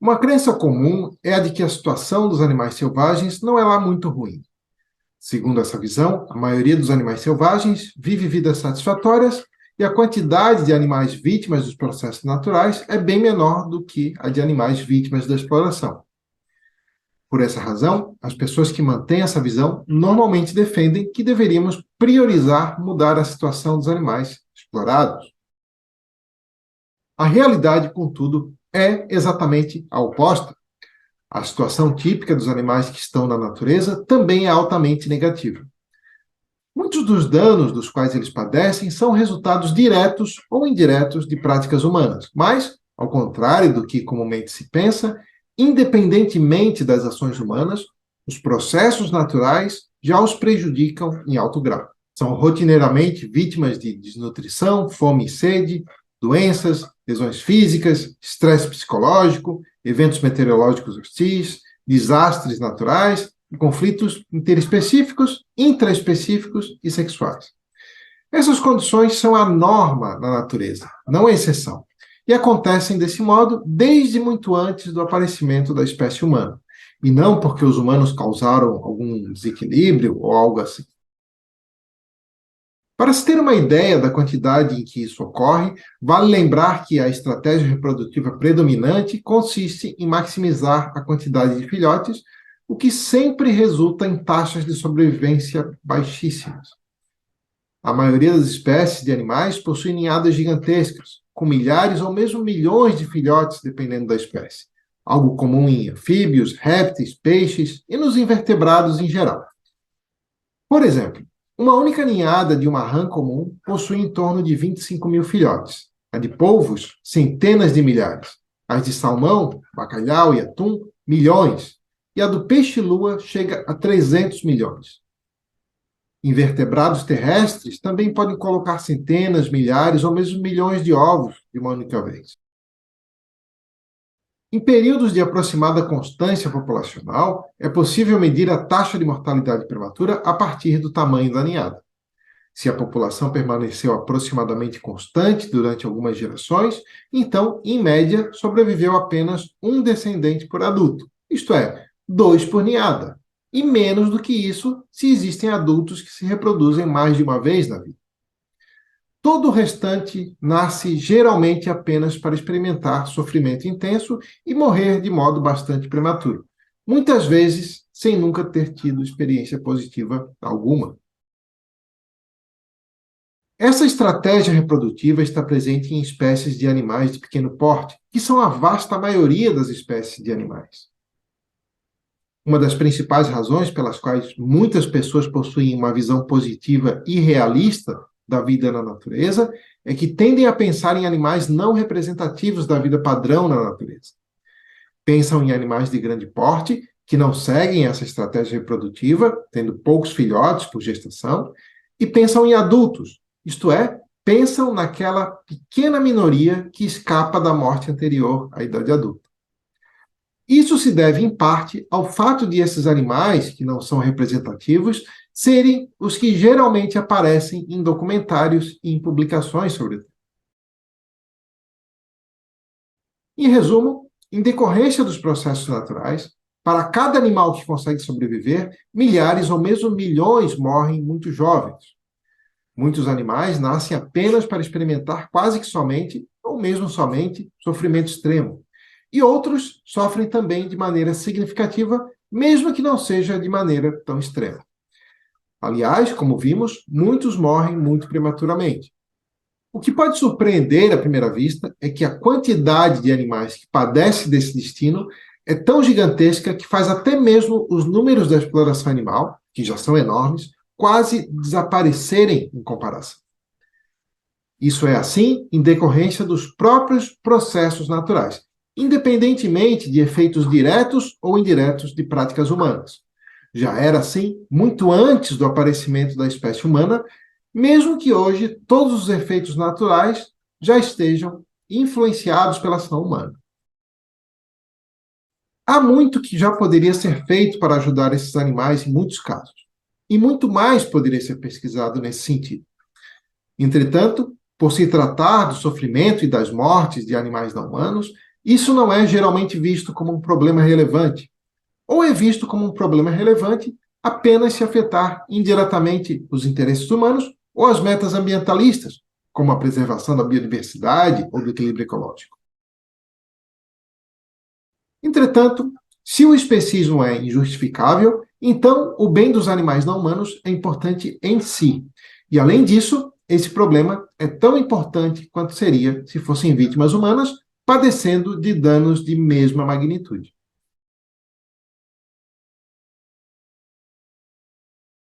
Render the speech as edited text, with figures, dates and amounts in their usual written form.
Uma crença comum é a de que a situação dos animais selvagens não é lá muito ruim. Segundo essa visão, a maioria dos animais selvagens vive vidas satisfatórias e a quantidade de animais vítimas dos processos naturais é bem menor do que a de animais vítimas da exploração. Por essa razão, as pessoas que mantêm essa visão normalmente defendem que deveríamos priorizar mudar a situação dos animais explorados. A realidade, contudo, é exatamente a oposta. A situação típica dos animais que estão na natureza também é altamente negativa. Muitos dos danos dos quais eles padecem são resultados diretos ou indiretos de práticas humanas, mas, ao contrário do que comumente se pensa, independentemente das ações humanas, os processos naturais já os prejudicam em alto grau. São rotineiramente vítimas de desnutrição, fome e sede, doenças, lesões físicas, estresse psicológico, eventos meteorológicos hostis, desastres naturais e conflitos interespecíficos, intraespecíficos e sexuais. Essas condições são a norma na natureza, não a exceção, e acontecem desse modo desde muito antes do aparecimento da espécie humana, e não porque os humanos causaram algum desequilíbrio ou algo assim. Para se ter uma ideia da quantidade em que isso ocorre, vale lembrar que a estratégia reprodutiva predominante consiste em maximizar a quantidade de filhotes, o que sempre resulta em taxas de sobrevivência baixíssimas. A maioria das espécies de animais possui ninhadas gigantescas, com milhares ou mesmo milhões de filhotes, dependendo da espécie. Algo comum em anfíbios, répteis, peixes e nos invertebrados em geral. Por exemplo, uma única ninhada de uma rã comum possui em torno de 25 mil filhotes. A de polvos, centenas de milhares. As de salmão, bacalhau e atum, milhões. E a do peixe-lua chega a 300 milhões. Invertebrados terrestres também podem colocar centenas, milhares ou mesmo milhões de ovos de uma única vez. Em períodos de aproximada constância populacional, é possível medir a taxa de mortalidade prematura a partir do tamanho da ninhada. Se a população permaneceu aproximadamente constante durante algumas gerações, então, em média, sobreviveu apenas um descendente por adulto, isto é, 2 por ninhada, e menos do que isso se existem adultos que se reproduzem mais de uma vez na vida. Todo o restante nasce geralmente apenas para experimentar sofrimento intenso e morrer de modo bastante prematuro, muitas vezes sem nunca ter tido experiência positiva alguma. Essa estratégia reprodutiva está presente em espécies de animais de pequeno porte, que são a vasta maioria das espécies de animais. Uma das principais razões pelas quais muitas pessoas possuem uma visão positiva e realista da vida na natureza é que tendem a pensar em animais não representativos da vida padrão na natureza. Pensam em animais de grande porte, que não seguem essa estratégia reprodutiva, tendo poucos filhotes por gestação, e pensam em adultos, isto é, pensam naquela pequena minoria que escapa da morte anterior à idade adulta. Isso se deve, em parte, ao fato de esses animais, que não são representativos, serem os que geralmente aparecem em documentários e em publicações sobre o tema. Em resumo, em decorrência dos processos naturais, para cada animal que consegue sobreviver, milhares ou mesmo milhões morrem muito jovens. Muitos animais nascem apenas para experimentar quase que somente, ou mesmo somente, sofrimento extremo. E outros sofrem também de maneira significativa, mesmo que não seja de maneira tão extrema. Aliás, como vimos, muitos morrem muito prematuramente. O que pode surpreender à primeira vista é que a quantidade de animais que padece desse destino é tão gigantesca que faz até mesmo os números da exploração animal, que já são enormes, quase desaparecerem em comparação. Isso é assim em decorrência dos próprios processos naturais, independentemente de efeitos diretos ou indiretos de práticas humanas. Já era assim muito antes do aparecimento da espécie humana, mesmo que hoje todos os efeitos naturais já estejam influenciados pela ação humana. Há muito que já poderia ser feito para ajudar esses animais em muitos casos, e muito mais poderia ser pesquisado nesse sentido. Entretanto, por se tratar do sofrimento e das mortes de animais não humanos, isso não é geralmente visto como um problema relevante, ou é visto como um problema relevante apenas se afetar indiretamente os interesses humanos ou as metas ambientalistas, como a preservação da biodiversidade ou do equilíbrio ecológico. Entretanto, se o especismo é injustificável, então o bem dos animais não humanos é importante em si. E, além disso, esse problema é tão importante quanto seria se fossem vítimas humanas padecendo de danos de mesma magnitude.